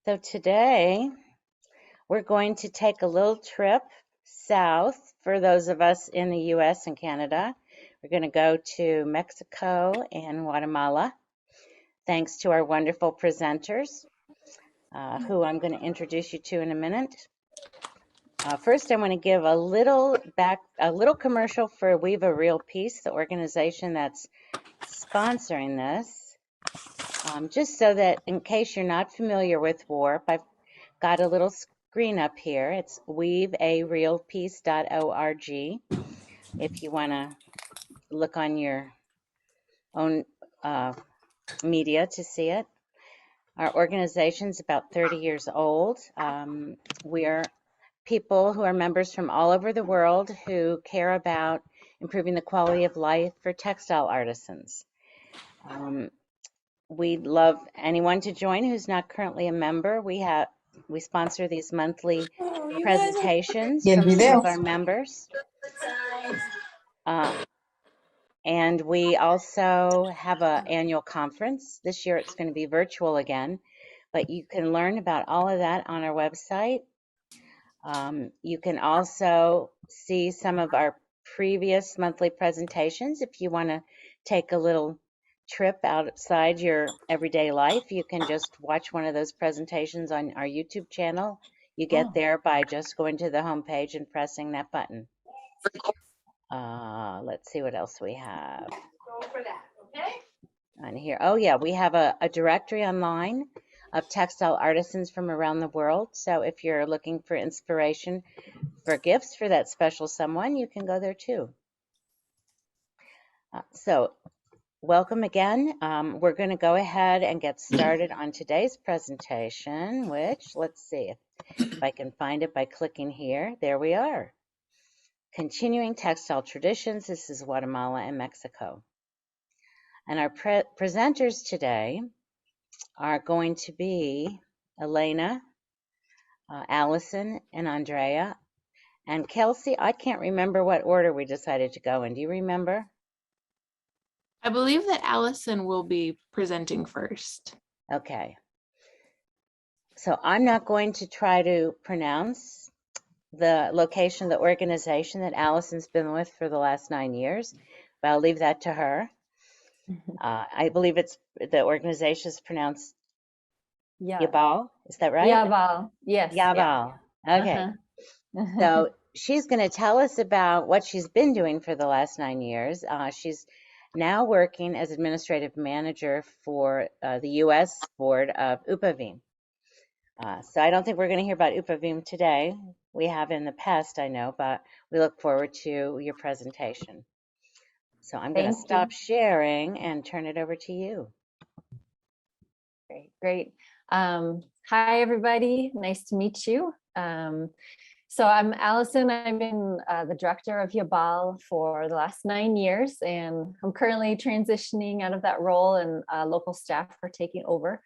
So today we're going to take a little trip south for those of us in the US and Canada. We're going to go to Mexico and Guatemala, thanks to our wonderful presenters, who I'm going to introduce you to in a minute. First, I want to give a little commercial for Weave a Real Piece, the organization that's sponsoring this. Just so that in case you're not familiar with WARP, I've got a little screen up here. It's weavearealpiece.org if you want to look on your own media to see it. Our organization's about 30 years old. We are people who are members from all over the world who care about improving the quality of life for textile artisans. We'd love anyone to join who's not currently a member. We sponsor these monthly presentations from some of our members. And we also have an annual conference. This year it's going to be virtual again, but you can learn about all of that on our website. You can also see some of our previous monthly presentations. If you want to take a little trip outside your everyday life, you can just watch one of those presentations on our YouTube channel. You get there by just going to the homepage and pressing that button. Let's see what else we have. Go for that, okay? On here. Oh yeah, we have a directory online of textile artisans from around the world. So if you're looking for inspiration for gifts for that special someone, you can go there too. So welcome again. We're going to go ahead and get started on today's presentation, which, let's see if I can find it by clicking here. There we are. Continuing Textile Traditions. This is Guatemala and Mexico. And our presenters today are going to be Elena, Allison, and Andrea. And Kelsey, I can't remember what order we decided to go in. Do you remember? I believe that Allison will be presenting first. Okay. So I'm not going to try to pronounce the location of the organization that Allison's been with for the last 9 years, but I'll leave that to her. I believe the organization is pronounced Yabal. Is that right? Yabal. Yes. Yabal. Yeah. Okay. So she's going to tell us about what she's been doing for the last 9 years. She's now working as administrative manager for the U.S. board of UPAVIM. So I don't think we're going to hear about UPAVIM today. We have in the past, I know, but we look forward to your presentation. So I'm going to stop sharing and turn it over to you. Great. Hi, everybody. Nice to meet you. So I'm Allison. I've been the director of Yabal for the last 9 years, and I'm currently transitioning out of that role, and local staff are taking over.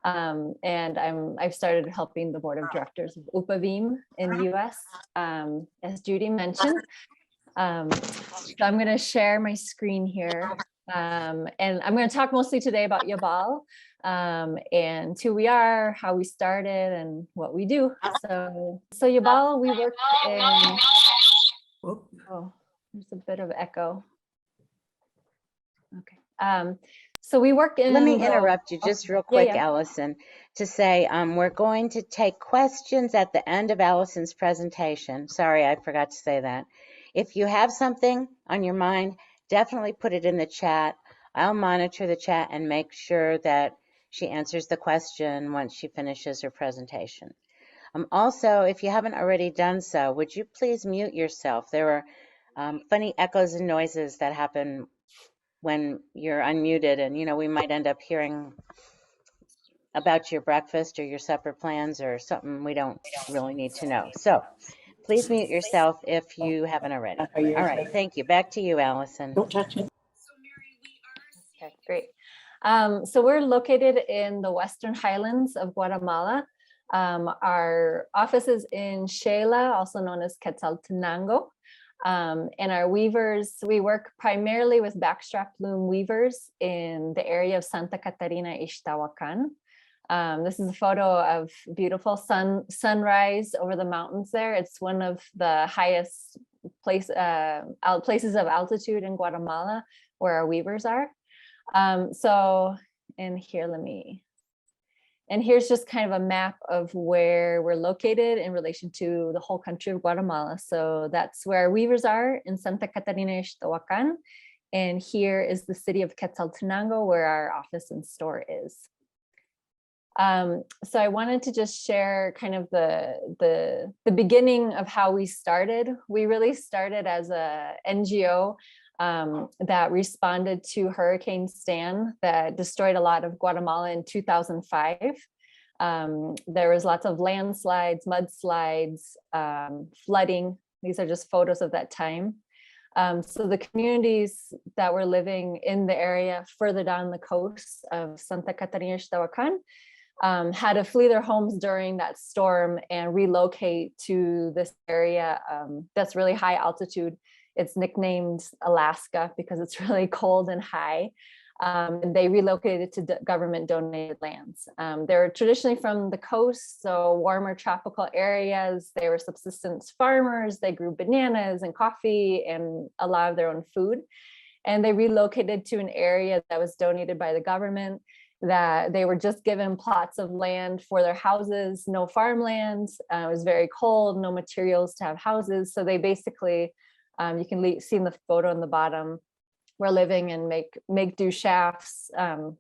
And I've started helping the board of directors of UPAVIM in the US, as Judy mentioned. So I'm going to share my screen here, and I'm going to talk mostly today about Yabal, and who we are, how we started, and what we do. So Yabal, we work in. Oh, there's a bit of echo. Okay. So we work in. Let me interrupt you just real quick, Allison, to say we're going to take questions at the end of Allison's presentation. Sorry, I forgot to say that. If you have something on your mind, definitely put it in the chat. I'll monitor the chat and make sure that she answers the question once she finishes her presentation. Also, if you haven't already done so, would you please mute yourself? There are funny echoes and noises that happen when you're unmuted, and we might end up hearing about your breakfast or your supper plans or something we don't really need to know. So please mute yourself if you haven't already. All right, thank you. Back to you, Allison. Don't touch it. Okay, great. So we're located in the Western Highlands of Guatemala. Our office is in Xela, also known as Quetzaltenango. And our weavers, we work primarily with backstrap loom weavers in the area of Santa Catarina, Ixtahuacan. This is a photo of beautiful sunrise over the mountains there. It's one of the highest places of altitude in Guatemala where our weavers are. And here's just kind of a map of where we're located in relation to the whole country of Guatemala. So that's where our weavers are in Santa Catarina Ixtahuacan. And here is the city of Quetzaltenango, where our office and store is. So I wanted to just share kind of the beginning of how we started. We really started as a NGO that responded to Hurricane Stan that destroyed a lot of Guatemala in 2005. There was lots of landslides, mudslides, flooding. These are just photos of that time. So the communities that were living in the area further down the coast of Santa Catarina Ixtahuacan had to flee their homes during that storm and relocate to this area that's really high altitude. It's nicknamed Alaska because it's really cold and high. And they relocated to government donated lands. They're traditionally from the coast, so warmer tropical areas. They were subsistence farmers. They grew bananas and coffee and a lot of their own food. And they relocated to an area that was donated by the government, that they were just given plots of land for their houses, no farmland. It was very cold, no materials to have houses. So they basically, you can see in the photo on the bottom, we're living in make do shacks and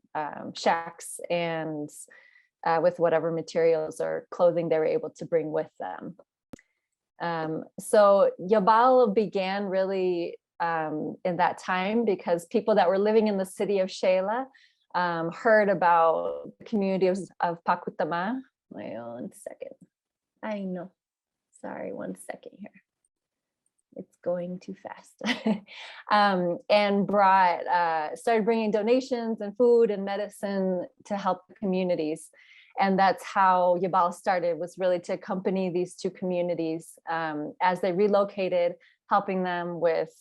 with whatever materials or clothing they were able to bring with them. So Yabal began really in that time because people that were living in the city of Xela heard about the community of Pacutama. Wait 1 second. I know. Sorry, 1 second here. It's going too fast. And started bringing donations and food and medicine to help the communities. And that's how Yabal started, was really to accompany these two communities as they relocated, helping them with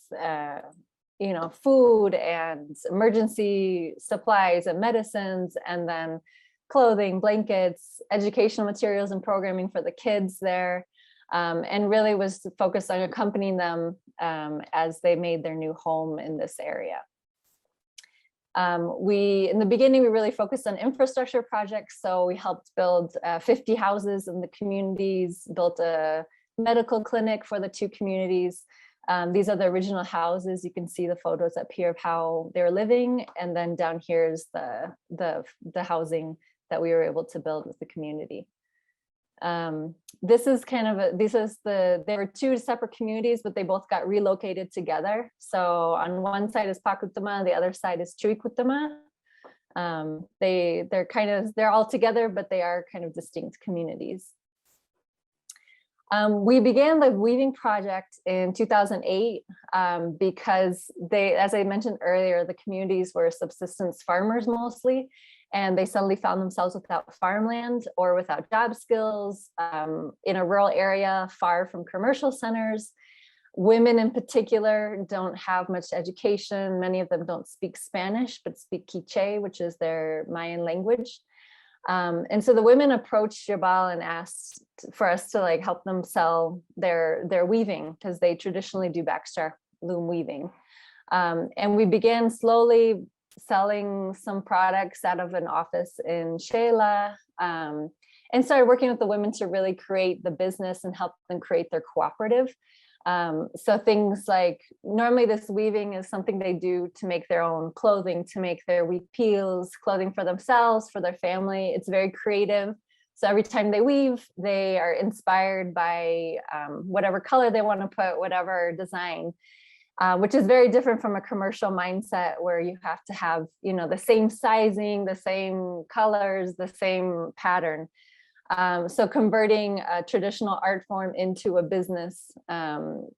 food and emergency supplies and medicines, and then clothing, blankets, educational materials and programming for the kids there. And really was focused on accompanying them as they made their new home in this area. In the beginning, we really focused on infrastructure projects. So we helped build 50 houses in the communities, built a medical clinic for the two communities. These are the original houses. You can see the photos up here of how they were living. And then down here is the housing that we were able to build with the community. There were two separate communities, but they both got relocated together. So on one side is Pacutama, the other side is Chuicutama. They're all together, but they are kind of distinct communities. We began the weaving project in 2008 because as I mentioned earlier, the communities were subsistence farmers mostly, and they suddenly found themselves without farmland or without job skills in a rural area far from commercial centers. Women in particular don't have much education. Many of them don't speak Spanish, but speak Quiche, which is their Mayan language. And so the women approached Yabal and asked for us to help them sell their weaving, because they traditionally do backstrap loom weaving. And we began slowly selling some products out of an office in Xela, and started working with the women to really create the business and help them create their cooperative. So things like, normally this weaving is something they do to make their own clothing, to make their weave peels, clothing for themselves, for their family. It's very creative. So every time they weave, they are inspired by whatever color they want to put, whatever design, which is very different from a commercial mindset where you have to have, the same sizing, the same colors, the same pattern. So converting a traditional art form into a business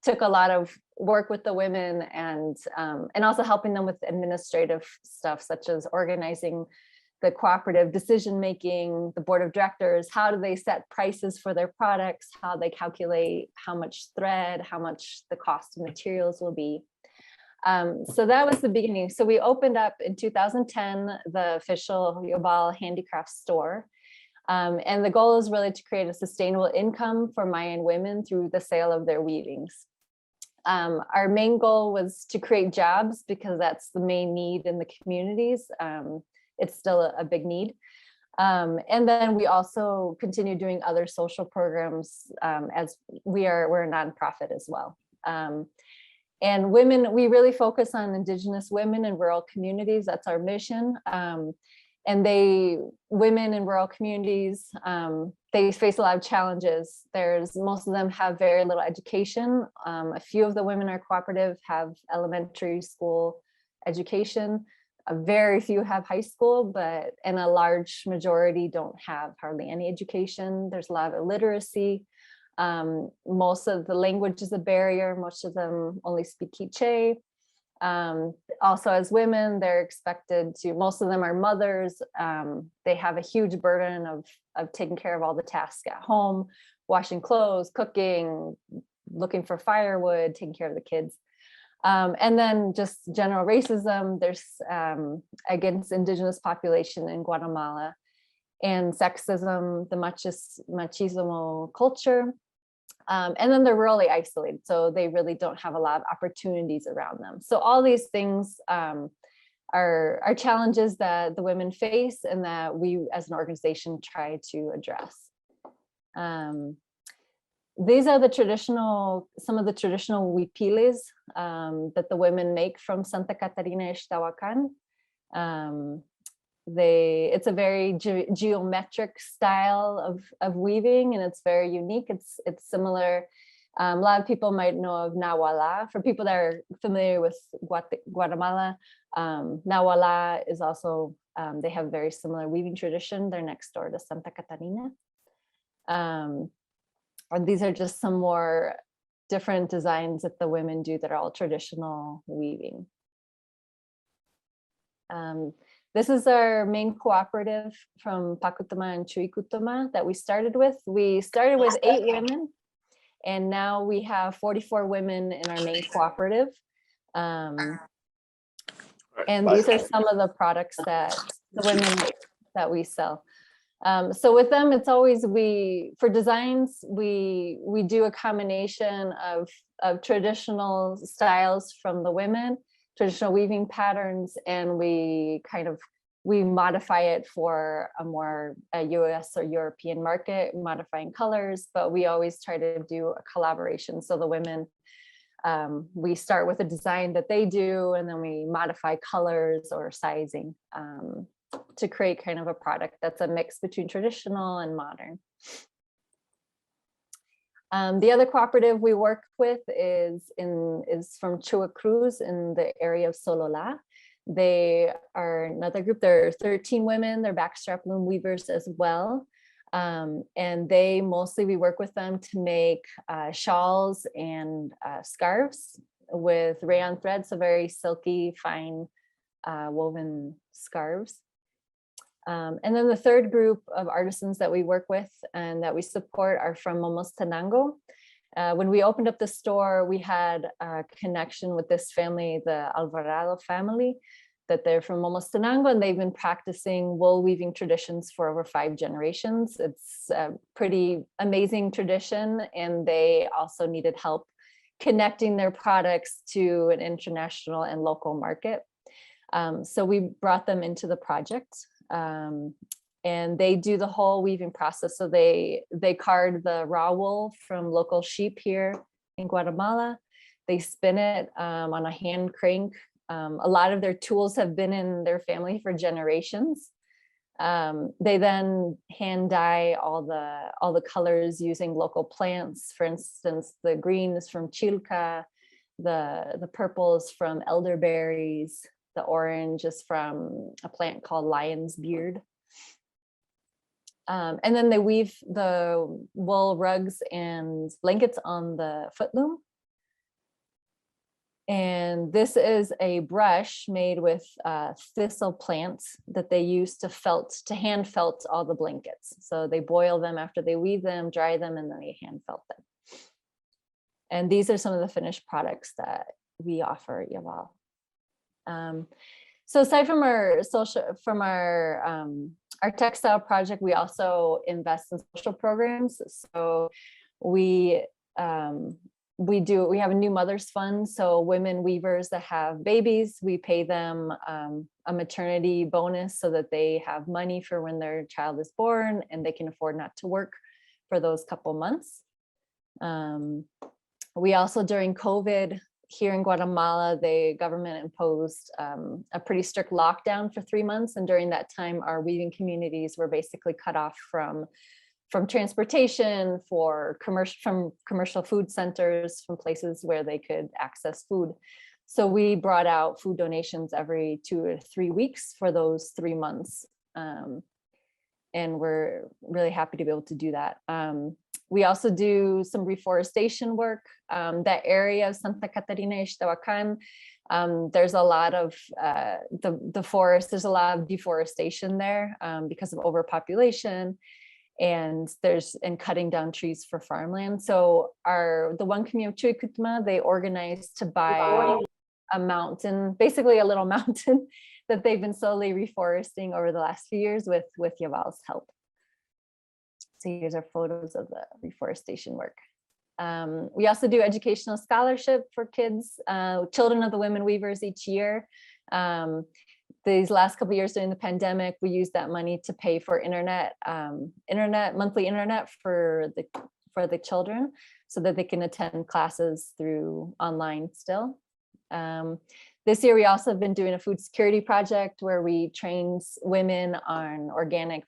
took a lot of work with the women, and also helping them with administrative stuff, such as organizing the cooperative decision making, the board of directors. How do they set prices for their products? How they calculate how much thread, how much the cost of materials will be. So that was the beginning. So we opened up in 2010 the official Uball Handicraft store. And the goal is really to create a sustainable income for Mayan women through the sale of their weavings. Our main goal was to create jobs because that's the main need in the communities. It's still a big need. And then we also continue doing other social programs as we're a nonprofit as well. And women, we really focus on indigenous women in rural communities. That's our mission. And women in rural communities, they face a lot of challenges. Most of them have very little education. A few of the women in our cooperative have elementary school education. Very few have high school, and a large majority don't have hardly any education. There's a lot of illiteracy. Most of the language is a barrier. Most of them only speak Quiche. Also, as women, they're expected to, most of them are mothers. They have a huge burden of taking care of all the tasks at home, washing clothes, cooking, looking for firewood, taking care of the kids. And then just general racism, there's against indigenous population in Guatemala, and sexism, the machismo culture. And then they're really isolated, so they really don't have a lot of opportunities around them. So all these things are challenges that the women face and that we as an organization try to address. These are some of the traditional huipiles that the women make from Santa Catarina Ixtahuacan. It's a very geometric style of weaving, and it's very unique. It's similar. A lot of people might know of Nahuala. For people that are familiar with Guatemala, Nahuala is also, they have very similar weaving tradition. They're next door to Santa Catarina. And these are just some more different designs that the women do that are all traditional weaving. This is our main cooperative from Pacutama and Chuicutama that we started with. We started with 8 women, and now we have 44 women in our main cooperative. And these are some of the products that the women that we sell. So with them, it's always for designs, we do a combination of traditional styles from the women, traditional weaving patterns, and we modify it for a more US or European market, modifying colors, but we always try to do a collaboration. So the women, we start with a design that they do, and then we modify colors or sizing to create kind of a product that's a mix between traditional and modern. The other cooperative we work with is from Chua Cruz in the area of Solola. They are another group. There are 13 women. They're backstrap loom weavers as well. And we work with them to make shawls and scarves with rayon thread, so very silky, fine woven scarves. And then the third group of artisans that we work with and that we support are from Tango. When we opened up the store, we had a connection with this family, the Alvarado family, that they're from Tango, and they've been practicing wool weaving traditions for over 5 generations. It's a pretty amazing tradition, and they also needed help connecting their products to an international and local market. So we brought them into the project. And they do the whole weaving process. So they card the raw wool from local sheep here in Guatemala. They spin it on a hand crank. A lot of their tools have been in their family for generations. They then hand dye all the colors using local plants. For instance, the green is from chilca, the purple is from elderberries, the orange is from a plant called lion's beard. And then they weave the wool rugs and blankets on the foot loom. And this is a brush made with thistle plants that they use to hand felt all the blankets. So they boil them after they weave them, dry them, and then they hand felt them. And these are some of the finished products that we offer at Yabal. So aside from our our textile project, we also invest in social programs. So we have a new mothers fund. So women weavers that have babies, we pay them a maternity bonus so that they have money for when their child is born and they can afford not to work for those couple months. We also, during COVID here in Guatemala, the government imposed a pretty strict lockdown for 3 months. And during that time, our weaving communities were basically cut off from transportation, from commercial food centers, from places where they could access food. So we brought out food donations every 2 or 3 weeks for those 3 months. And we're really happy to be able to do that. We also do some reforestation work. That area of Santa Catarina, Ixtahuacan, there's a lot of the forest, there's a lot of deforestation there because of overpopulation and cutting down trees for farmland. So the one community of Chuykutma, they organized to buy a mountain, basically a little mountain that they've been slowly reforesting over the last few years with Yabal's help. So here's our photos of the reforestation work. We also do educational scholarship for kids, children of the women weavers each year. These last couple of years during the pandemic, we used that money to pay for monthly internet for the children so that they can attend classes through online still. This year, we also have been doing a food security project where we trained women on organic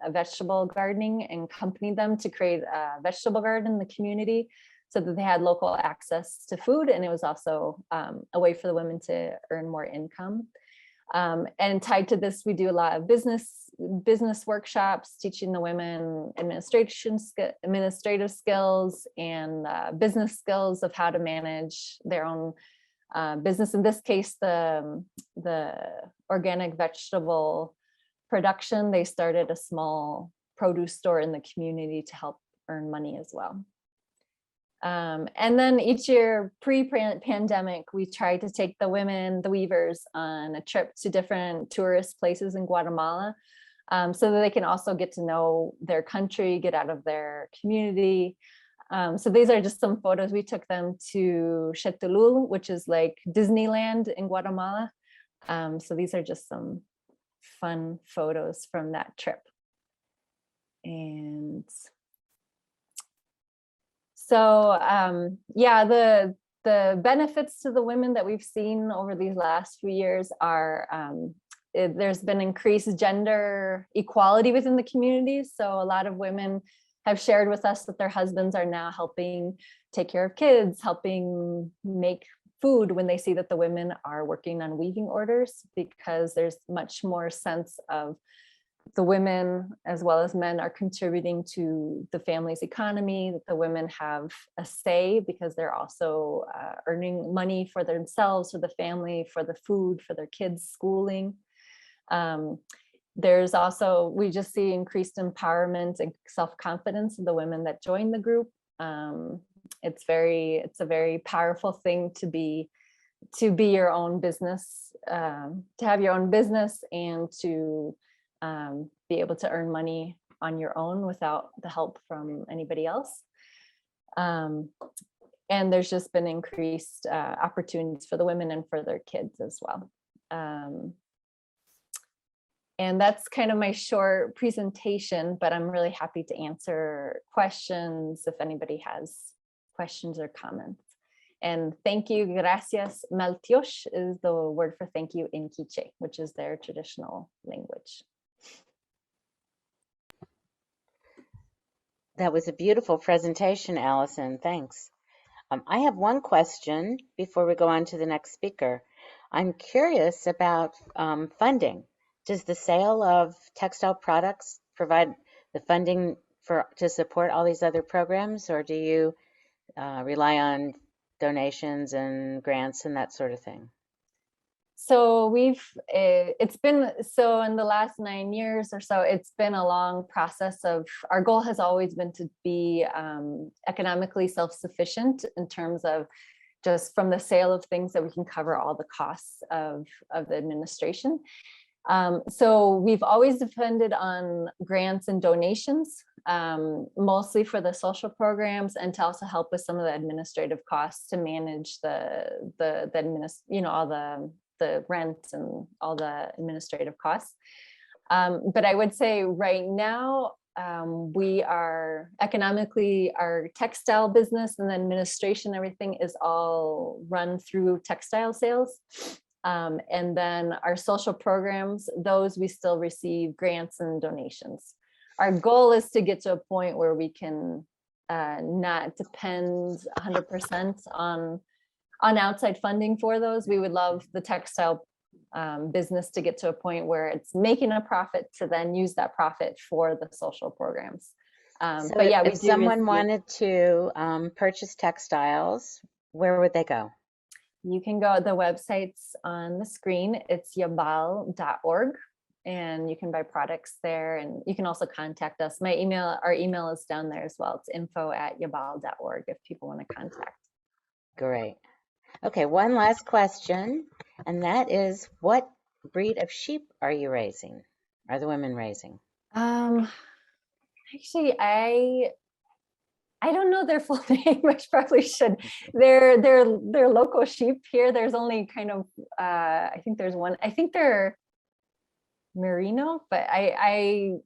vegetable gardening and accompanied them to create a vegetable garden in the community so that they had local access to food. And it was also a way for the women to earn more income. And tied to this, we do a lot of business workshops, teaching the women administrative skills and business skills of how to manage their own business. In this case, the organic vegetable production, they started a small produce store in the community to help earn money as well. And then each year pre-pandemic, we tried to take the women, the weavers, on a trip to different tourist places in Guatemala so that they can also get to know their country, get out of their community. So these are just some photos. We took them to Chetulul, which is like Disneyland in Guatemala. So these are just some fun photos from that trip. And so, yeah, the benefits to the women that we've seen over these last few years are there's been increased gender equality within the community. So a lot of women have shared with us that their husbands are now helping take care of kids, helping make food when they see that the women are working on weaving orders, because there's much more sense of the women as well as men are contributing to the family's economy, that the women have a say because they're also earning money for themselves, for the family, for the food, for their kids' schooling. There's also, we just see increased empowerment and self-confidence in the women that join the group. It's a very powerful thing to be your own business, to have your own business and to be able to earn money on your own without the help from anybody else. And there's just been increased opportunities for the women and for their kids as well. And that's kind of my short presentation, but I'm really happy to answer questions if anybody has questions or comments. And thank you, gracias, Maltiosh is the word for thank you in Quiche, which is their traditional language. That was a beautiful presentation, Allison. Thanks. I have one question before we go on to the next speaker. I'm curious about funding. Does the sale of textile products provide the funding to support all these other programs, or do you rely on donations and grants and that sort of thing? So it's been, so in the last 9 years or so, it's been a long process of, our goal has always been to be economically self-sufficient in terms of just from the sale of things that we can cover all the costs of the administration. So we've always depended on grants and donations, mostly for the social programs and to also help with some of the administrative costs to manage all the rent and all the administrative costs. But I would say right now, we are economically, our textile business and the administration, everything is all run through textile sales. And then our social programs, those we still receive grants and donations. Our goal is to get to a point where we can not depend 100% on outside funding for those. We would love the textile business to get to a point where it's making a profit to then use that profit for the social programs. So But yeah, if someone wanted to purchase textiles, where would they go? You can go, the website's on the screen, it's yabal.org, and you can buy products there, and you can also contact us. Our email is down there as well. It's info@yabal.org if people want to contact. Great. Okay, one last question, and that is, what breed of sheep are you raising? Are the women raising? Actually, I don't know their full name. I probably should. They're local sheep here. There's only kind of I think there's one. I think they're merino, but I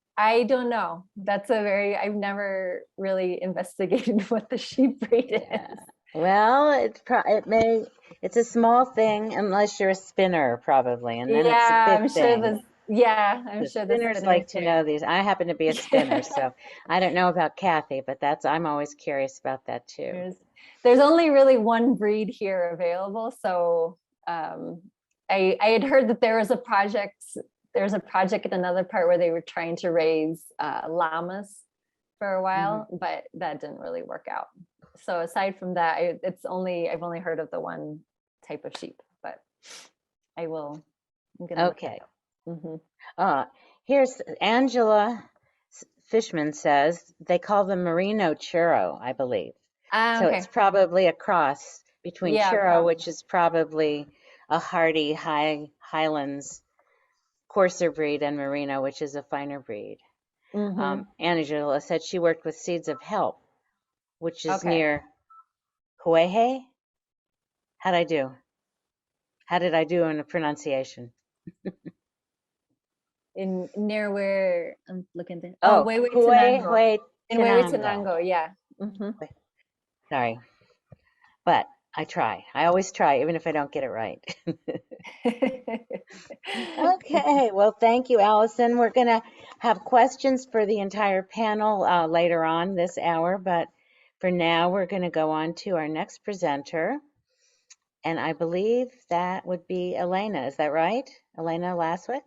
don't know. I've never really investigated what the sheep breed is. Well, it's a small thing unless you're a spinner, probably, and then it's a big thing. I'm sure the spinners like to know these. I happen to be a spinner, so I don't know about Kathy, but I'm always curious about that too. There's only really one breed here available, so I had heard that there was a project. There's a project in another part where they were trying to raise llamas for a while, but that didn't really work out. So aside from that, I've only heard of the one type of sheep, but I'm gonna okay. Here's Angela Fishman says they call them merino churro, I believe. So it's probably a cross between churro, which is probably a hardy highlands coarser breed, and merino, which is a finer breed. Angela said she worked with Seeds of Help, which is near Huehe. How did I do in the pronunciation? Near where I'm looking there. Huehuetenango. In Huehuetenango, yeah. Sorry, but I try. I always try, even if I don't get it right. Okay, well, thank you, Allison. We're going to have questions for the entire panel later on this hour, but for now, we're going to go on to our next presenter, and I believe that would be Elena. Is that right? Elena Laswick?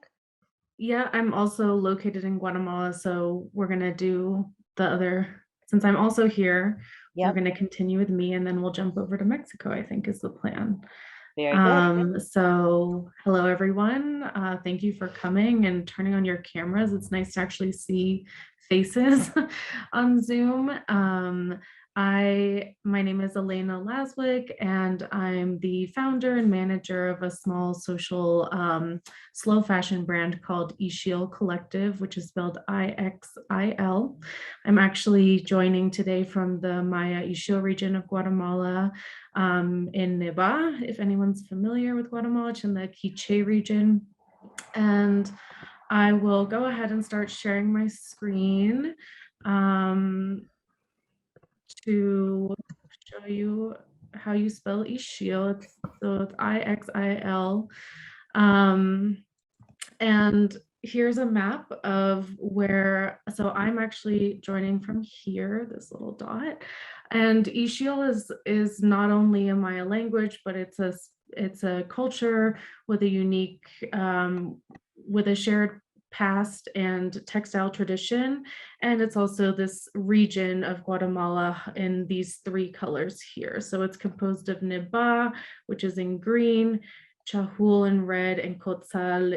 Yeah, I'm also located in Guatemala, so we're going to do the other, since I'm also here, we're going to continue with me, and then we'll jump over to Mexico, I think is the plan. Very good. So hello, everyone. Thank you for coming and turning on your cameras. It's nice to actually see faces on Zoom. My name is Elena Laswick, and I'm the founder and manager of a small social slow fashion brand called Ixil Collective, which is spelled Ixil. I'm actually joining today from the Maya Ixil region of Guatemala in Neba, if anyone's familiar with Guatemala. It's in the Quiche region. And I will go ahead and start sharing my screen to show you how you spell Ixil. So it's Ixil. And here's a map of where, so I'm actually joining from here, this little dot. And Ixil is not only a Maya language, but it's a culture with a unique, with a shared past and textile tradition. And it's also this region of Guatemala in these three colors here. So it's composed of Neba, which is in green, Chahul in red, and Quetzal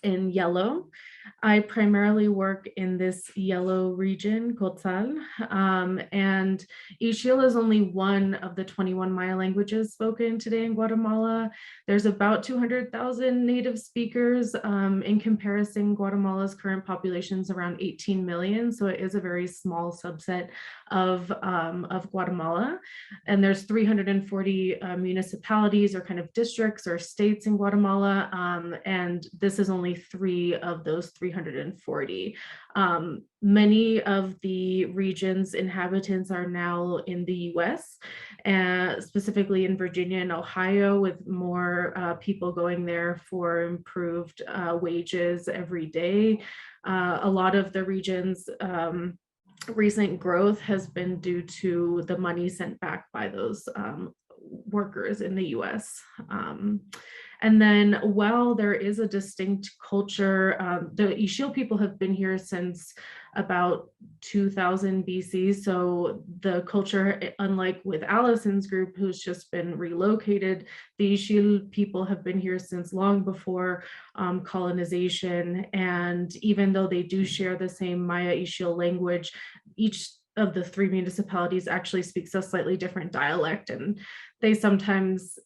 in yellow. I primarily work in this yellow region, Quetzal, and Ixil is only one of the 21 Maya languages spoken today in Guatemala. There's about 200,000 native speakers. In comparison, Guatemala's current population is around 18 million, so it is a very small subset of Guatemala. And there's 340 municipalities or kind of districts or states in Guatemala, and this is only 3 of those 340. Many of the region's inhabitants are now in the US, specifically in Virginia and Ohio, with more people going there for improved wages every day. A lot of the region's recent growth has been due to the money sent back by those workers in the US. And then while there is a distinct culture, the Ixil people have been here since about 2000 BC. So the culture, unlike with Allison's group, who's just been relocated, the Ixil people have been here since long before colonization. And even though they do share the same Maya Ixil language, each of the 3 municipalities actually speaks a slightly different dialect, and they sometimes,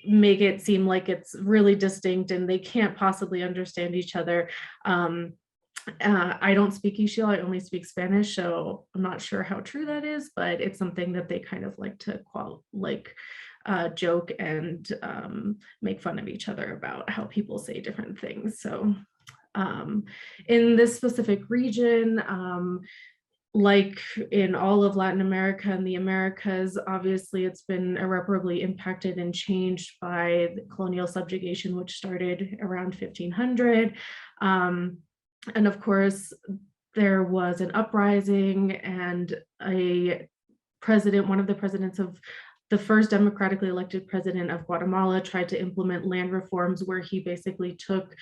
make it seem like it's really distinct and they can't possibly understand each other. I don't speak Ixil, I only speak Spanish, so I'm not sure how true that is, but it's something that they kind of like to joke and make fun of each other about how people say different things. So in this specific region, like in all of Latin America and the Americas, obviously it's been irreparably impacted and changed by the colonial subjugation, which started around 1500. And of course, there was an uprising, and one of the presidents of the first democratically elected president of Guatemala tried to implement land reforms where he basically took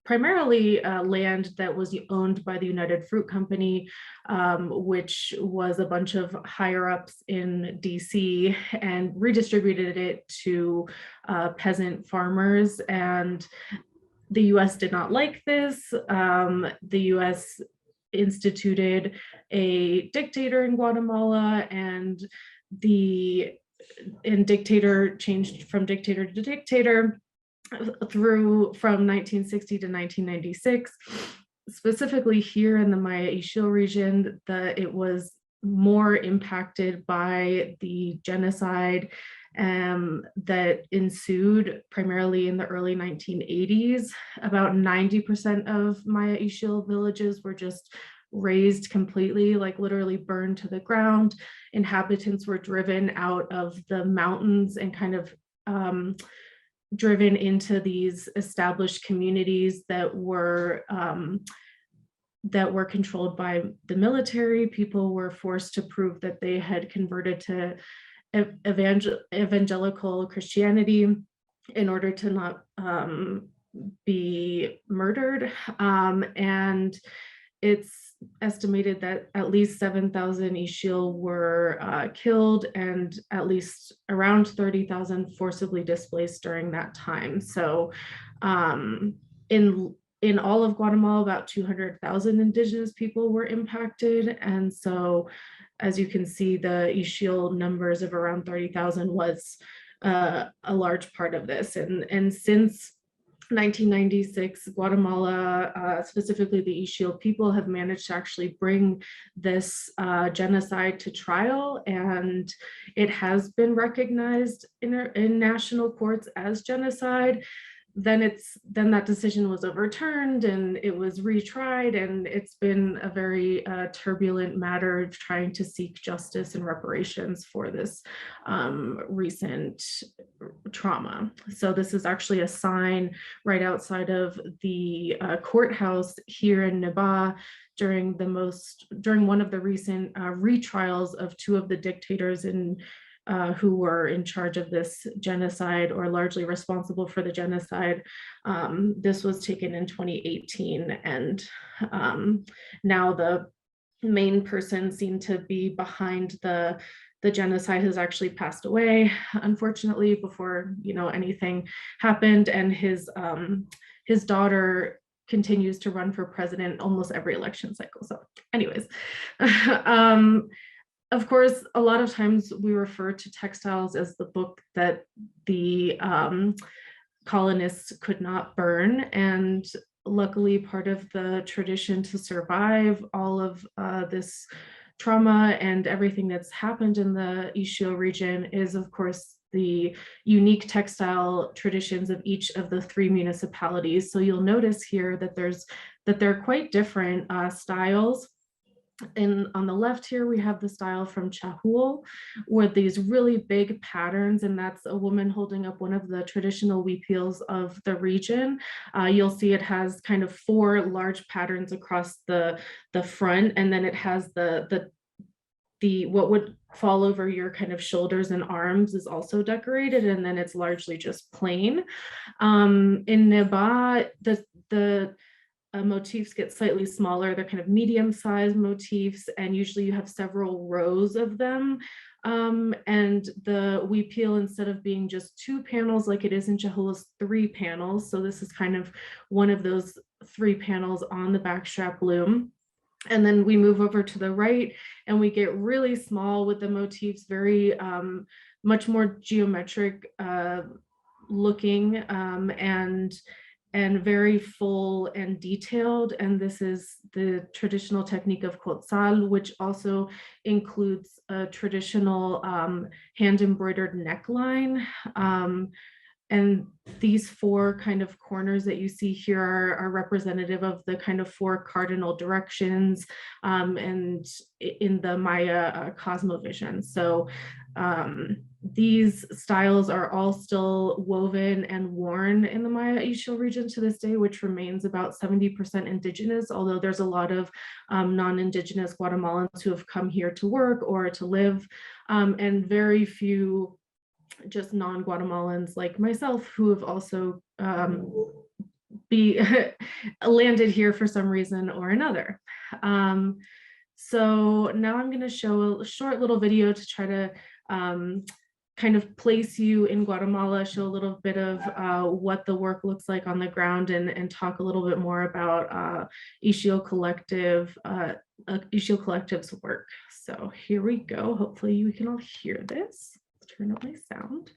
primarily land that was owned by the United Fruit Company, which was a bunch of higher ups in DC, and redistributed it to peasant farmers. And the US did not like this. The US instituted a dictator in Guatemala, and dictator changed from dictator to dictator from 1960 to 1996. Specifically here in the Maya Ixil region, it was more impacted by the genocide that ensued primarily in the early 1980s. About 90% of Maya Ixil villages were just razed completely, like literally burned to the ground. Inhabitants were driven out of the mountains and kind of driven into these established communities that were controlled by the military. People were forced to prove that they had converted to evangelical Christianity in order to not be murdered. And it's estimated that at least 7,000 Ixil were killed, and at least around 30,000 forcibly displaced during that time. So in all of Guatemala, about 200,000 indigenous people were impacted. And so, as you can see, the Ixil numbers of around 30,000 was a large part of this. And since 1996, Guatemala, specifically the Ixil people, have managed to actually bring this genocide to trial, and it has been recognized in national courts as genocide. Then that decision was overturned and it was retried, and it's been a very turbulent matter of trying to seek justice and reparations for this recent trauma. So this is actually a sign right outside of the courthouse here in Neba during one of the recent retrials of 2 of the dictators who were in charge of this genocide, or largely responsible for the genocide. This was taken in 2018, and now the main person seen to be behind the the genocide has actually passed away, unfortunately, before anything happened, and his daughter continues to run for president almost every election cycle. So anyways, of course, a lot of times we refer to Textiles as the book that the colonists could not burn, and luckily part of the tradition to survive all of this trauma and everything that's happened in the Ixil region is, of course, the unique textile traditions of each of the 3 municipalities. So you'll notice here that they're quite different styles. And on the left here, we have the style from Chahul with these really big patterns, and that's a woman holding up one of the traditional weepeels of the region. You'll see it has kind of 4 large patterns across the front, and then it has the what would fall over your kind of shoulders and arms is also decorated, and then it's largely just plain. In Neba, the motifs get slightly smaller. They're kind of medium-sized motifs, and usually you have several rows of them. And the weepeel, instead of being just 2 panels like it is in Chahul, is 3 panels. So this is kind of one of those 3 panels on the backstrap loom. And then we move over to the right and we get really small with the motifs, very much more geometric looking and very full and detailed. And this is the traditional technique of Quetzal, which also includes a traditional hand embroidered neckline. And these 4 kind of corners that you see here are representative of the kind of 4 cardinal directions and in the Maya cosmovision. So these styles are all still woven and worn in the Maya Ixil region to this day, which remains about 70% indigenous, although there's a lot of non-indigenous Guatemalans who have come here to work or to live, and very few just non-Guatemalans like myself who have also landed here for some reason or another. So now I'm going to show a short little video to try to kind of place you in Guatemala, show a little bit of what the work looks like on the ground, and talk a little bit more about Ixil Collective, Ixil Collective's work. So here we go. Hopefully we can all hear this. Let's turn up my sound.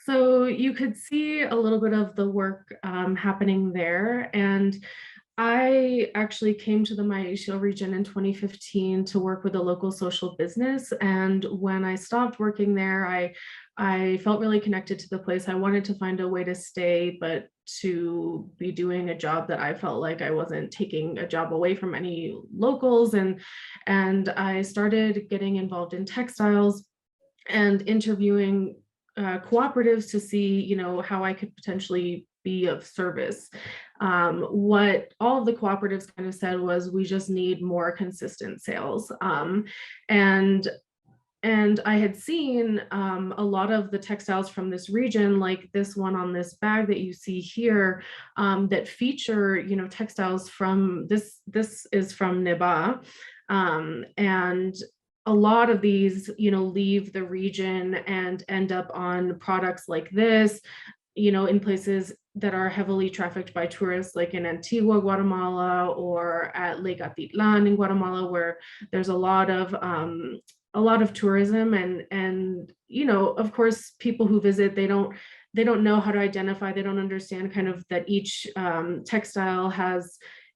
So you could see a little bit of the work happening there. And I actually came to the Maya Ixil region in 2015 to work with a local social business. And when I stopped working there, I felt really connected to the place. I wanted to find a way to stay, but to be doing a job that I felt like I wasn't taking a job away from any locals. And I started getting involved in textiles and interviewing cooperatives to see, you know, how I could potentially be of service. What all of the cooperatives kind of said was, we just need more consistent sales. And I had seen a lot of the textiles from this region, like this one on this bag that you see here, that feature, you know, textiles from this is from Neba. And a lot of these, leave the region and end up on products like this, in places that are heavily trafficked by tourists, like in Antigua, Guatemala, or at Lake Atitlan in Guatemala, where there's a lot of tourism, and of course, people who visit, they don't know how to identify, they don't understand kind of that each textile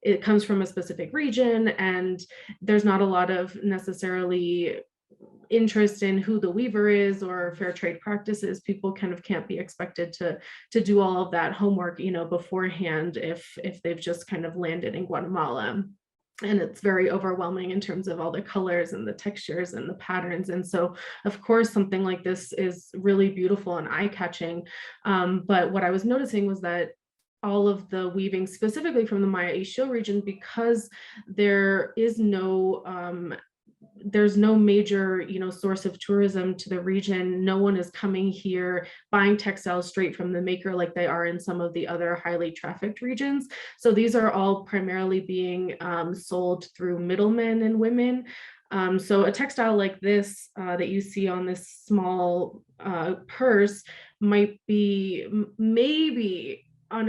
it comes from a specific region, and there's not a lot of necessarily interest in who the weaver is or fair trade practices. People kind of can't be expected to do all of that homework, beforehand if they've just kind of landed in Guatemala. And it's very overwhelming in terms of all the colors and the textures and the patterns. And so, of course, something like this is really beautiful and eye-catching. But what I was noticing was that all of the weaving, specifically from the Maya Ixil region, because there's no major, source of tourism to the region. No one is coming here buying textiles straight from the maker like they are in some of the other highly trafficked regions. So these are all primarily being sold through middlemen and women. So a textile like this that you see on this small purse might be maybe on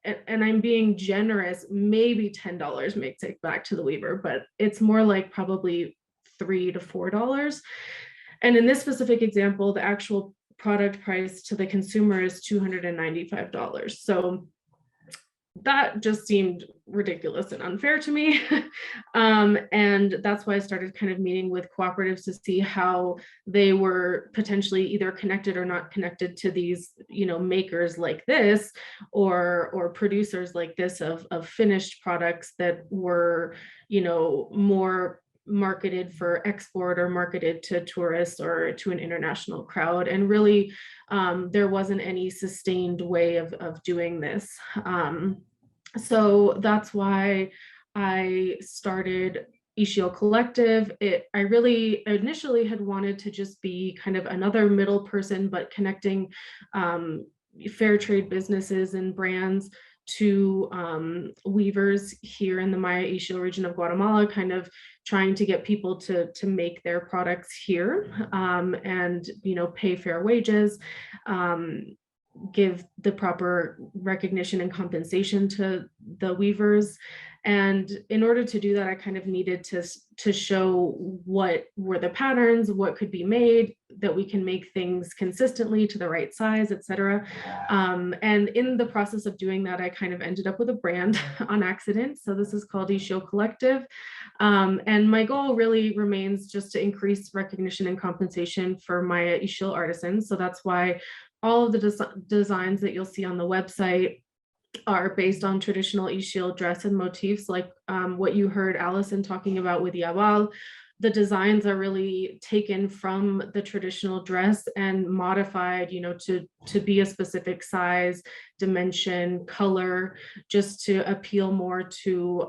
and I'm being generous, maybe $10 may take back to the weaver, but it's more like probably $3 to $4. And in this specific example, the actual product price to the consumer is $295. So that just seemed ridiculous and unfair to me. And that's why I started kind of meeting with cooperatives to see how they were potentially either connected or not connected to these, makers like this, or producers like this of finished products that were, more marketed for export or marketed to tourists or to an international crowd. And really, there wasn't any sustained way of doing this. So that's why I started Ixil Collective. I really initially had wanted to just be kind of another middle person, but connecting fair trade businesses and brands to weavers here in the Maya Ixil region of Guatemala, kind of trying to get people to make their products here, and pay fair wages, give the proper recognition and compensation to the weavers. And in order to do that, I kind of needed to show what were the patterns, what could be made, that we can make things consistently to the right size, etc. And in the process of doing that, I kind of ended up with a brand on accident. So this is called Ixil Collective. And my goal really remains just to increase recognition and compensation for Maya Ixil artisans. So that's why all of the designs that you'll see on the website are based on traditional Ixil dress and motifs, like what you heard Allison talking about with Yabal. The designs are really taken from the traditional dress and modified, to be a specific size, dimension, color, just to appeal more to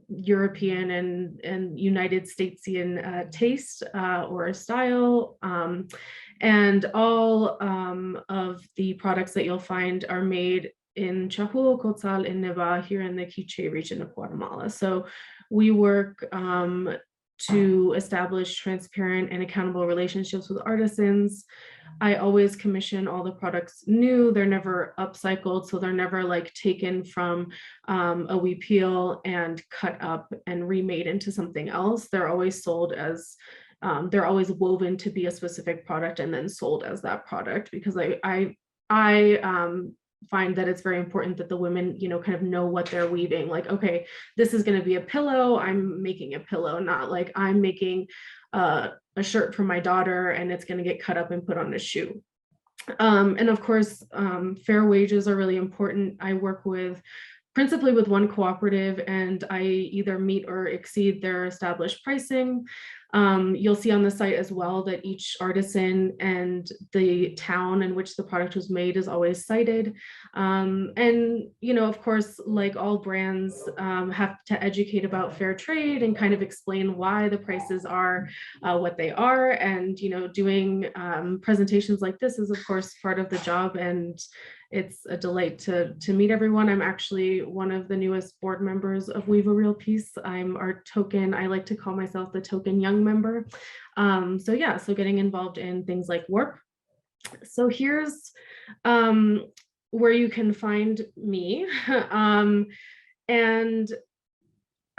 European and United Statesian taste or style. And all of the products that you'll find are made in Chahuo, Cotzal, and Neva here in the Quiche region of Guatemala. So we work to establish transparent and accountable relationships with artisans. I always commission all the products new. They're never upcycled, so they're never like taken from a weave peel and cut up and remade into something else. They're always sold as they're always woven to be a specific product and then sold as that product, because I find that it's very important that the women, kind of know what they're weaving. Like, okay, this is going to be a pillow. I'm making a pillow, not like I'm making a shirt for my daughter and it's going to get cut up and put on a shoe. And of course, fair wages are really important. I work principally with one cooperative, and I either meet or exceed their established pricing. You'll see on the site as well that each artisan and the town in which the product was made is always cited. And, of course, like all brands, have to educate about fair trade and kind of explain why the prices are what they are. And, doing presentations like this is, of course, part of the job. And it's a delight to meet everyone. I'm actually one of the newest board members of Weave a Real Piece. I'm our token, I like to call myself the token young member. So yeah, so getting involved in things like warp. So here's where you can find me. And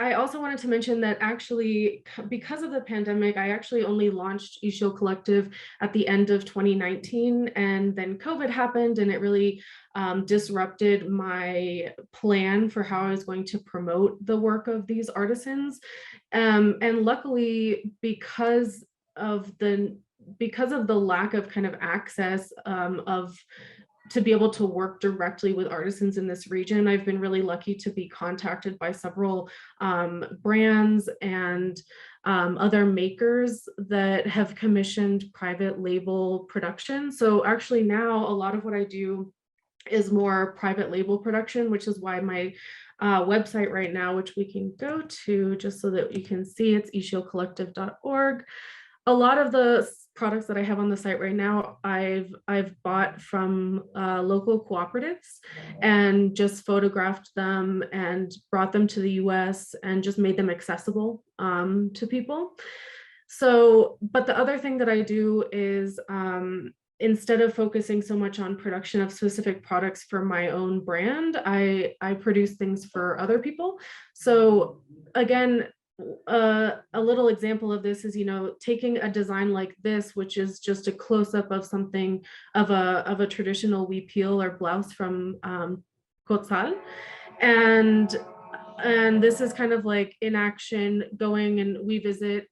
I also wanted to mention that actually, because of the pandemic, I actually only launched Ixil Collective at the end of 2019, and then COVID happened, and it really disrupted my plan for how I was going to promote the work of these artisans. And luckily, because of the lack of kind of access to be able to work directly with artisans in this region, I've been really lucky to be contacted by several brands and other makers that have commissioned private label production. So actually now a lot of what I do is more private label production, which is why my website right now, which we can go to just so that you can see, it's ixilcollective.org. A lot of the products that I have on the site right now, I've bought from local cooperatives and just photographed them and brought them to the US and just made them accessible to people. So, but the other thing that I do is instead of focusing so much on production of specific products for my own brand, I produce things for other people. So again, a little example of this is, you know, taking a design like this, which is just a close-up of something of a traditional huipil or blouse from Quetzal, and this is kind of like in action, going and we visit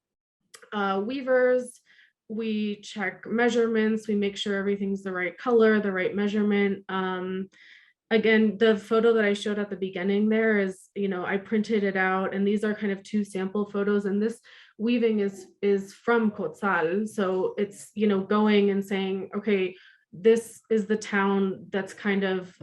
weavers, we check measurements, we make sure everything's the right color, the right measurement. Again, the photo that I showed at the beginning there is, you know, I printed it out, and these are kind of two sample photos, and this weaving is from Quetzal. So it's, you know, going and saying, okay, this is the town that's kind of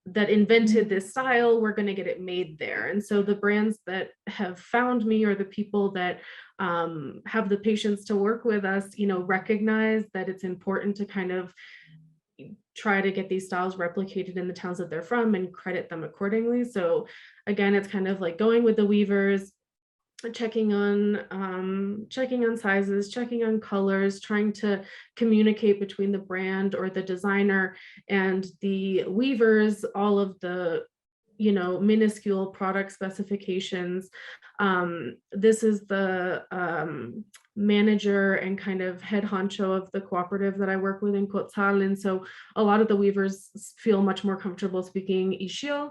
that invented this style, we're going to get it made there. And so the brands that have found me, or the people that have the patience to work with us, you know, recognize that it's important to kind of try to get these styles replicated in the towns that they're from and credit them accordingly. So again, it's kind of like going with the weavers, checking on sizes, checking on colors, trying to communicate between the brand or the designer and the weavers, all of the, you know, minuscule product specifications. This is the manager and kind of head honcho of the cooperative that I work with in Quetzal. And so a lot of the weavers feel much more comfortable speaking Ixil.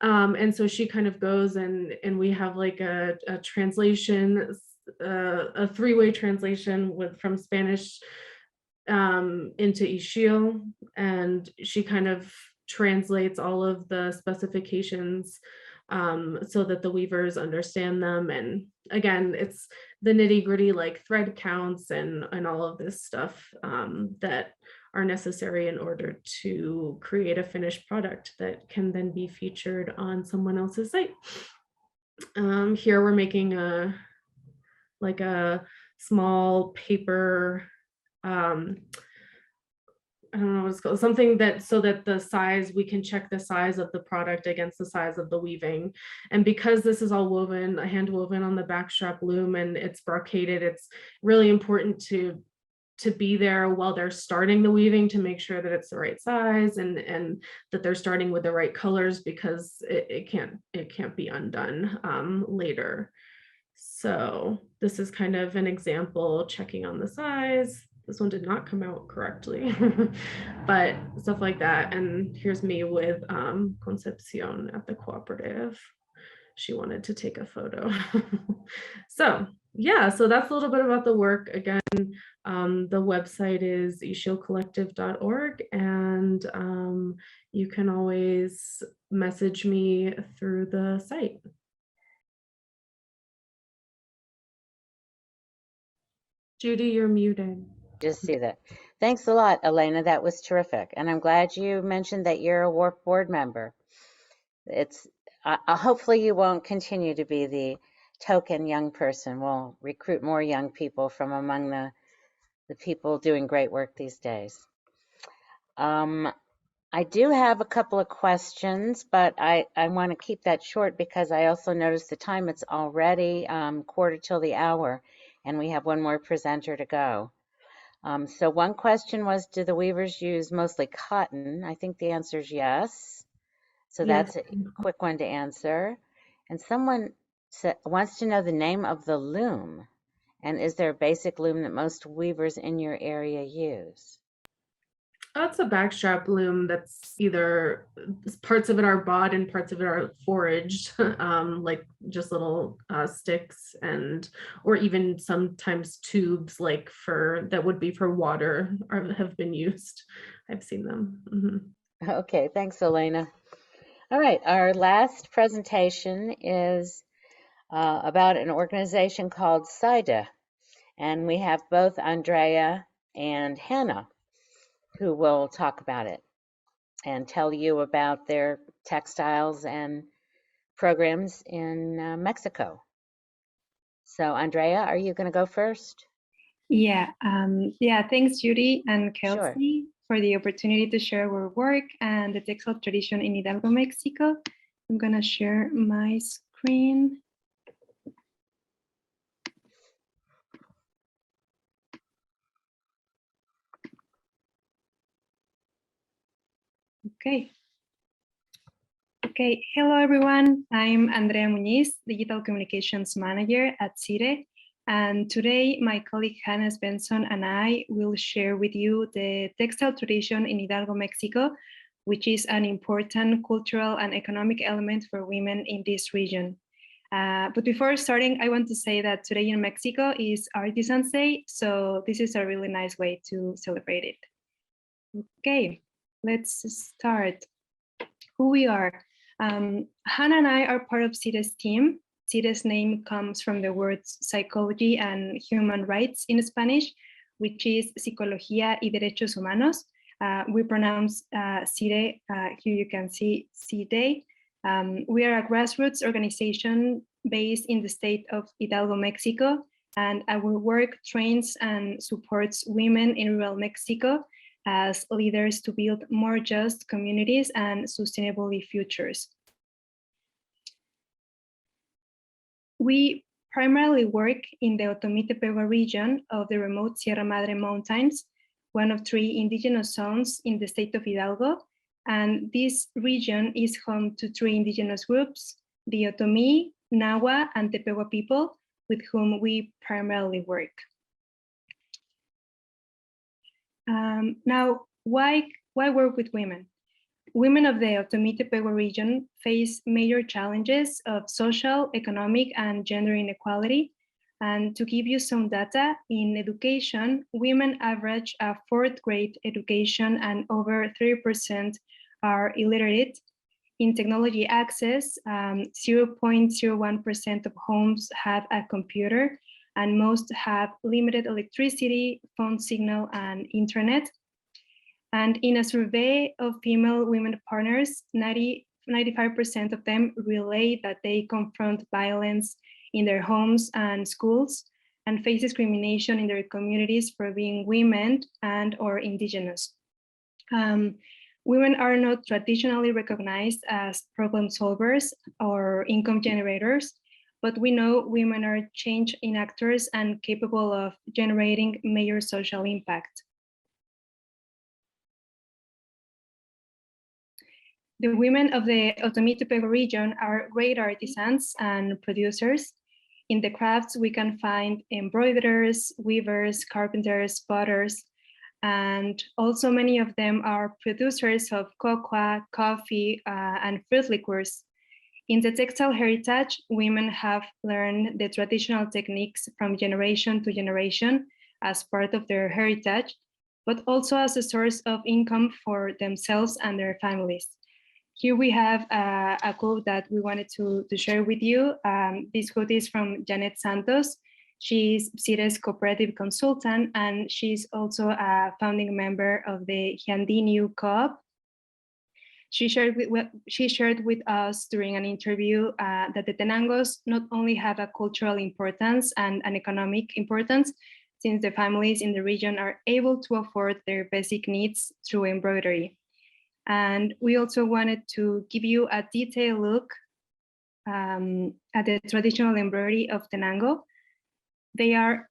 And so she kind of goes and we have like a translation, a three-way translation from Spanish into Ixil, and she kind of translates all of the specifications so that the weavers understand them. And again, it's the nitty-gritty like thread counts and all of this stuff that are necessary in order to create a finished product that can then be featured on someone else's site. Here we're making a small paper, I don't know what it's called, something that so that the size, we can check the size of the product against the size of the weaving. And because this is all woven, hand woven on the backstrap loom, and it's brocaded, it's really important to be there while they're starting the weaving to make sure that it's the right size and that they're starting with the right colors, because it can't be undone later. So this is kind of an example, checking on the size. This one did not come out correctly, but stuff like that. And here's me with Concepcion at the cooperative. She wanted to take a photo. So yeah, so that's a little bit about the work. Again, the website is ixilcollective.org, and you can always message me through the site. Judy, you're muted. Just see that. Thanks a lot, Elena. That was terrific. And I'm glad you mentioned that you're a WARP board member. It's hopefully you won't continue to be the token young person. We'll recruit more young people from among the people doing great work these days. I do have a couple of questions, but I want to keep that short because I also noticed the time. It's already quarter till the hour, and we have one more presenter to go. So one question was, do the weavers use mostly cotton? I think the answer is yes. So Yes. that's a quick one to answer. And someone wants to know the name of the loom. And is there a basic loom that most weavers in your area use? That's a backstrap loom that's either parts of it are bought and parts of it are foraged, like just little sticks or even sometimes tubes like that would be for water have been used. I've seen them. Mm-hmm. Okay, thanks, Elena. All right, our last presentation is about an organization called SIDA, and we have both Andrea and Hannah who will talk about it and tell you about their textiles and programs in Mexico. So Andrea, are you going to go first? Yeah, thanks Judy and Sure. Kelsey for the opportunity to share our work and the textile tradition in Hidalgo, Mexico. I'm gonna share my screen. Okay. Okay, hello everyone. I'm Andrea Muñiz, Digital Communications Manager at CIDE. And today my colleague Hannah Benson and I will share with you the textile tradition in Hidalgo, Mexico, which is an important cultural and economic element for women in this region. But before starting, I want to say that today in Mexico is Artisans Day, so this is a really nice way to celebrate it. Okay, let's start. Who we are. Hannah and I are part of CIDE's team. CIDE's name comes from the words psychology and human rights in Spanish, which is Psicología y Derechos Humanos. We pronounce CIDE, here you can see CIDE. We are a grassroots organization based in the state of Hidalgo, Mexico, and our work trains and supports women in rural Mexico as leaders to build more just communities and sustainable futures. We primarily work in the Otomí-Tepehua region of the remote Sierra Madre Mountains, one of 3 indigenous zones in the state of Hidalgo. And this region is home to 3 indigenous groups, the Otomí, Nahua, and Tepehua people, with whom we primarily work. Now, why work with women? Women of the Otomí-Tepehua region face major challenges of social, economic, and gender inequality. And to give you some data, in education, women average a 4th grade education and over 3% are illiterate. In technology access, 0.01% of homes have a computer, and most have limited electricity, phone signal, and internet. And in a survey of female women partners, 95% of them relate that they confront violence in their homes and schools and face discrimination in their communities for being women and or indigenous. Women are not traditionally recognized as problem solvers or income generators, but we know women are change enactors and capable of generating major social impact. The women of the Otomí-Tepehua region are great artisans and producers. In the crafts, we can find embroiderers, weavers, carpenters, potters, and also many of them are producers of cocoa, coffee, and fruit liqueurs. In the textile heritage, women have learned the traditional techniques from generation to generation as part of their heritage, but also as a source of income for themselves and their families. Here we have a quote that we wanted to share with you. This quote is from Janet Santos. She's CIDE's cooperative consultant, and she's also a founding member of the Handicraft Co-op. She shared with us during an interview that the Tenangos not only have a cultural importance and an economic importance, since the families in the region are able to afford their basic needs through embroidery. And we also wanted to give you a detailed look at the traditional embroidery of Tango. They are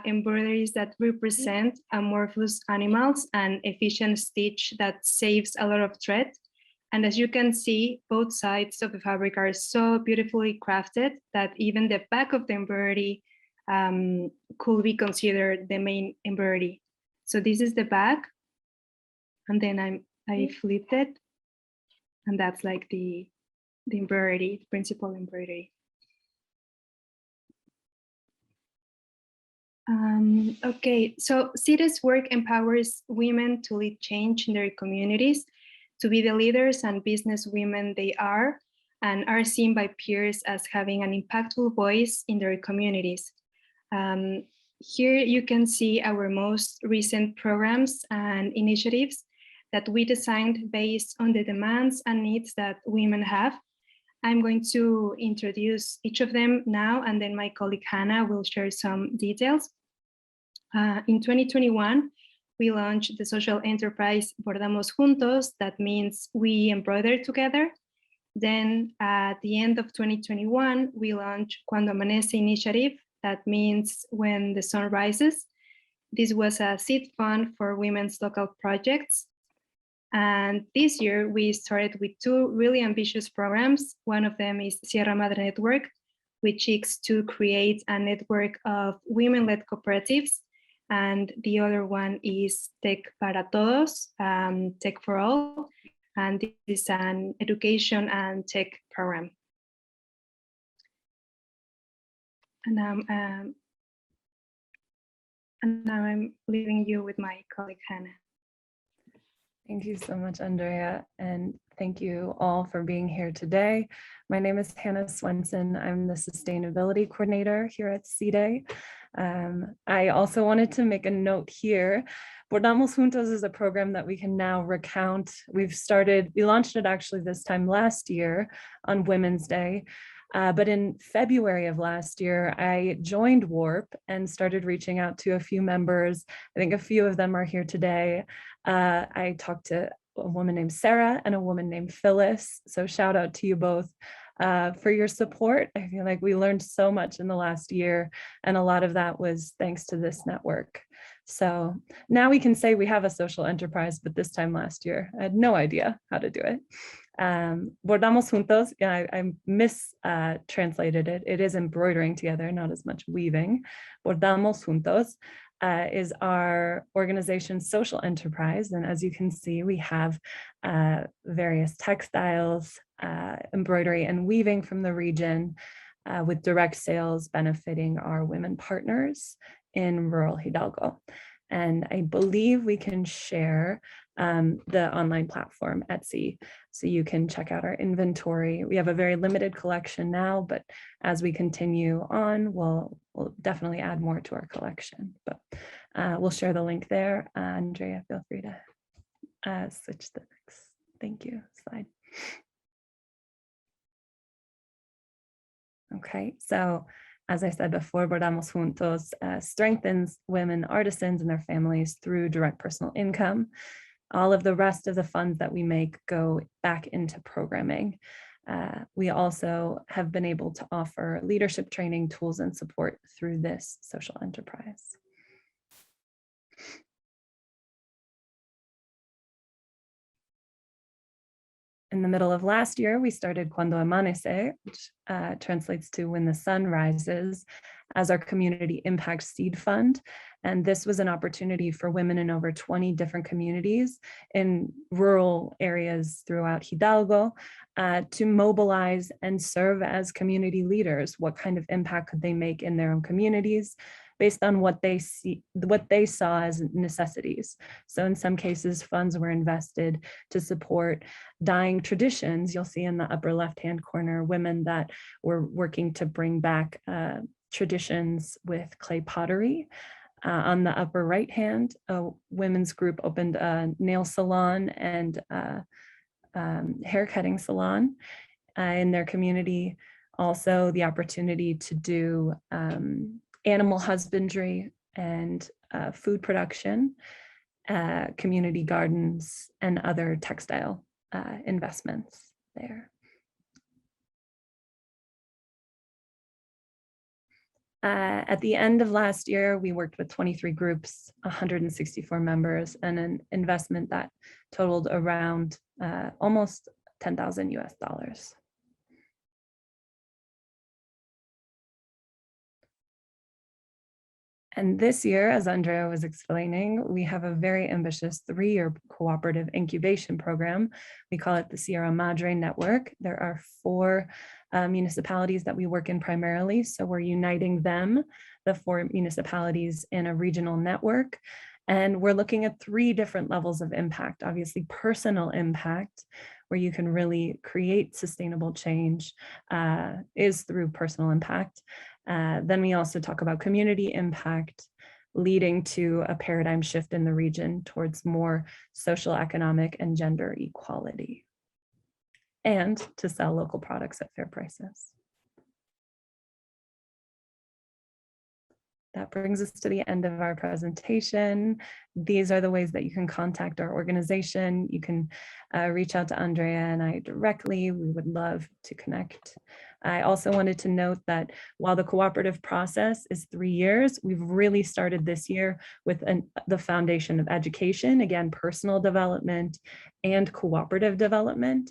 embroideries that represent amorphous animals and efficient stitch that saves a lot of thread. And as you can see, both sides of the fabric are so beautifully crafted that even the back of the embroidery could be considered the main embroidery. So this is the back, and then I flipped it, and that's like the embroidery, principal embroidery. Okay, so CIDE's work empowers women to lead change in their communities, to be the leaders and business women they are, and are seen by peers as having an impactful voice in their communities. Here you can see our most recent programs and initiatives that we designed based on the demands and needs that women have. I'm going to introduce each of them now, and then my colleague Hannah will share some details. In 2021, we launched the social enterprise Bordamos Juntos, that means we embroider together. Then at the end of 2021, we launched Cuando Amanece initiative, that means when the sun rises. This was a seed fund for women's local projects. And this year we started with two really ambitious programs. One of them is Sierra Madre Network, which seeks to create a network of women-led cooperatives. And the other one is Tech para Todos, Tech for All. And this is an education and tech program. And now I'm leaving you with my colleague Hannah. Thank you so much, Andrea, and thank you all for being here today. My name is Hannah Swenson. I'm the Sustainability Coordinator here at CIDE. I also wanted to make a note here. Bordamos Juntos is a program that we can now recount. We launched it actually this time last year on Women's Day. But in February of last year, I joined WARP and started reaching out to a few members. I think a few of them are here today. I talked to a woman named Sarah and a woman named Phyllis. So shout out to you both for your support. I feel like we learned so much in the last year, and a lot of that was thanks to this network. So now we can say we have a social enterprise, but this time last year, I had no idea how to do it. Bordamos Juntos, yeah, I mistranslated it. It is embroidering together, not as much weaving. Bordamos Juntos is our organization's social enterprise. And as you can see, we have various textiles, embroidery and weaving from the region, with direct sales benefiting our women partners in rural Hidalgo. And I believe we can share the online platform Etsy, so you can check out our inventory. We have a very limited collection now, but as we continue on, we'll definitely add more to our collection. But we'll share the link there. Andrea, feel free to switch the next, thank you, slide. Okay, so as I said before, Bordamos Juntos strengthens women artisans and their families through direct personal income. All of the rest of the funds that we make go back into programming. We also have been able to offer leadership training, tools, and support through this social enterprise. In the middle of last year, we started Cuando Amanece, which translates to When the Sun Rises, as our community impact seed fund. And this was an opportunity for women in over 20 different communities in rural areas throughout Hidalgo to mobilize and serve as community leaders. What kind of impact could they make in their own communities based on what they saw as necessities? So in some cases, funds were invested to support dying traditions. You'll see in the upper left-hand corner, women that were working to bring back traditions with clay pottery. On the upper right hand, a women's group opened a nail salon and haircutting salon in their community. Also the opportunity to do animal husbandry and food production. community gardens, and other textile investments there. At the end of last year, we worked with 23 groups, 164 members, and an investment that totaled around almost 10,000 US dollars. And this year, as Andrea was explaining, we have a very ambitious 3-year cooperative incubation program. We call it the Sierra Madre Network. There are 4 municipalities that we work in primarily. So we're uniting them, the 4 municipalities, in a regional network. And we're looking at 3 different levels of impact. Obviously, personal impact, where you can really create sustainable change, is through personal impact. Then we also talk about community impact, leading to a paradigm shift in the region towards more social, economic, and gender equality, and to sell local products at fair prices. That brings us to the end of our presentation. These are the ways that you can contact our organization. You can reach out to Andrea and I directly. We would love to connect. I also wanted to note that while the cooperative process is 3 years, we've really started this year with the foundation of education, again, personal development and cooperative development.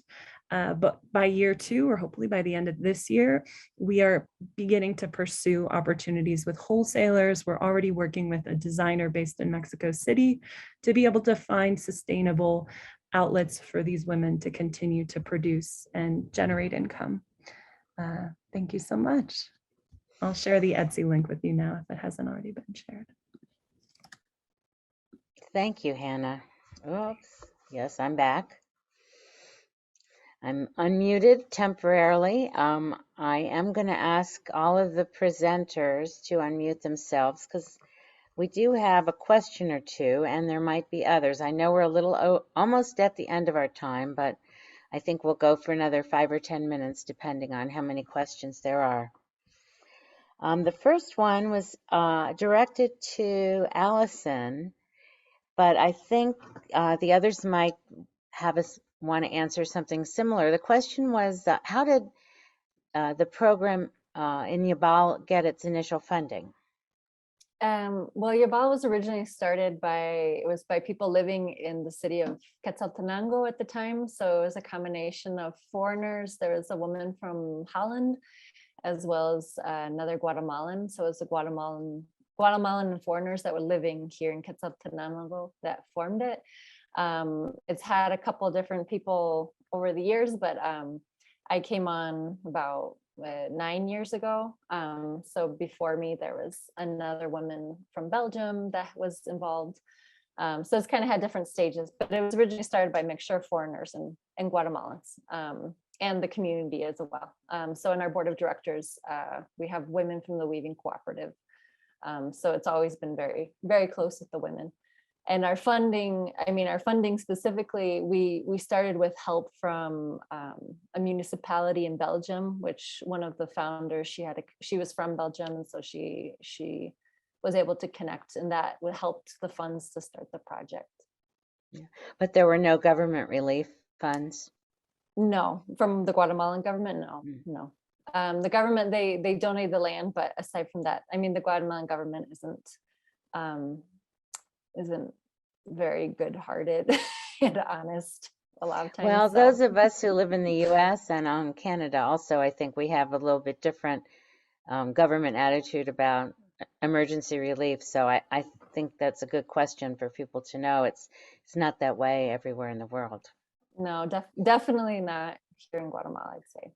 But by year 2, or hopefully by the end of this year, we are beginning to pursue opportunities with wholesalers. We're already working with a designer based in Mexico City to be able to find sustainable outlets for these women to continue to produce and generate income. Thank you so much. I'll share the Etsy link with you now if it hasn't already been shared. Thank you, Hannah. Oops. Yes, I'm back. I'm unmuted temporarily. I am going to ask all of the presenters to unmute themselves because we do have a question or two, and there might be others. I know we're a little almost at the end of our time, but I think we'll go for another 5 or 10 minutes, depending on how many questions there are. The first one was directed to Allison, but I think the others might have us want to answer something similar. The question was, how did the program in Yabal get its initial funding? Well, Yabal was originally started by people living in the city of Quetzaltenango at the time. So it was a combination of foreigners. There was a woman from Holland, as well as another Guatemalan. So it was the Guatemalan and foreigners that were living here in Quetzaltenango that formed it. It's had a couple different people over the years, but I came on about 9 years ago. So before me, there was another woman from Belgium that was involved. So it's kind of had different stages, but it was originally started by a mixture of foreigners and Guatemalans, and the community as well. So in our board of directors, we have women from the Weaving Cooperative. So it's always been very, very close with the women. And our funding specifically, we started with help from a municipality in Belgium, which one of the founders, she was from Belgium, and so she was able to connect, and that would help the funds to start the project. Yeah. But there were no government relief funds? No, from the Guatemalan government, no. The government, they donate the land, but aside from that, the Guatemalan government isn't very good-hearted and honest a lot of times. Well, those of us who live in the U.S. and Canada also, I think we have a little bit different government attitude about emergency relief. So I think that's a good question for people to know. It's not that way everywhere in the world. No, definitely not here in Guatemala, I'd say.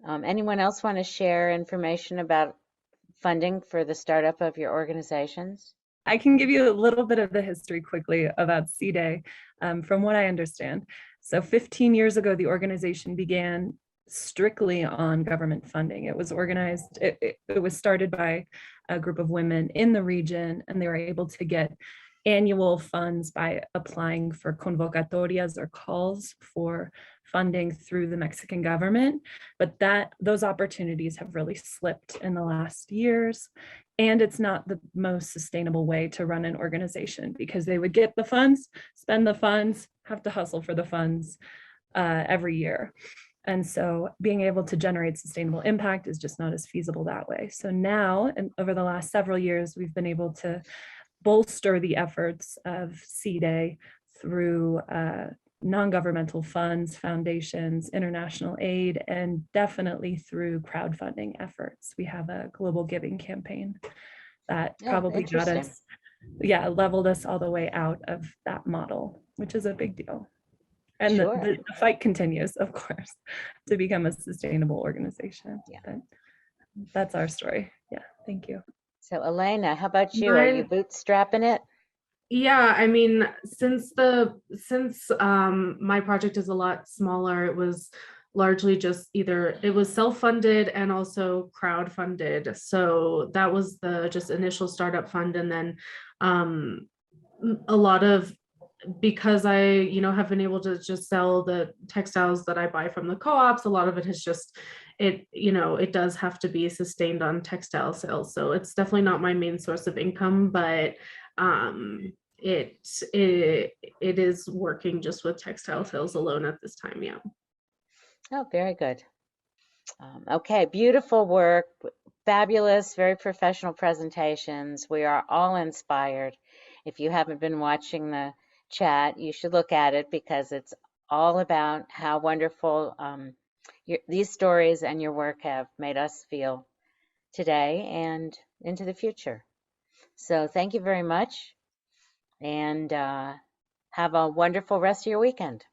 Anyone else want to share information about funding for the startup of your organizations? I can give you a little bit of the history quickly about CDE, from what I understand. So 15 years ago, the organization began strictly on government funding. It was organized, it was started by a group of women in the region, and they were able to get annual funds by applying for convocatorias or calls for funding through the Mexican government. But those opportunities have really slipped in the last years. And it's not the most sustainable way to run an organization, because they would get the funds, spend the funds, have to hustle for the funds every year. And so being able to generate sustainable impact is just not as feasible that way. So now, and over the last several years, we've been able to bolster the efforts of CIDE through non-governmental funds, foundations, international aid, and definitely through crowdfunding efforts. We have a global giving campaign that probably got us, leveled us all the way out of that model, which is a big deal. And the fight continues, of course, to become a sustainable organization. Yeah. But that's our story. Yeah, thank you. So Elena, how about you? Are you bootstrapping it? Yeah, I mean, since my project is a lot smaller, it was largely just it was self-funded and also crowd-funded. So that was the just initial startup fund. And then a lot of, because I, have been able to just sell the textiles that I buy from the co-ops, a lot of it has just, it does have to be sustained on textile sales. So it's definitely not my main source of income, but it is working just with textile sales alone at this time. Yeah. Oh, very good. Okay, beautiful work, fabulous, very professional presentations. We are all inspired. If you haven't been watching the chat, you should look at it, because it's all about how wonderful these stories and your work have made us feel today and into the future. So thank you very much, and have a wonderful rest of your weekend.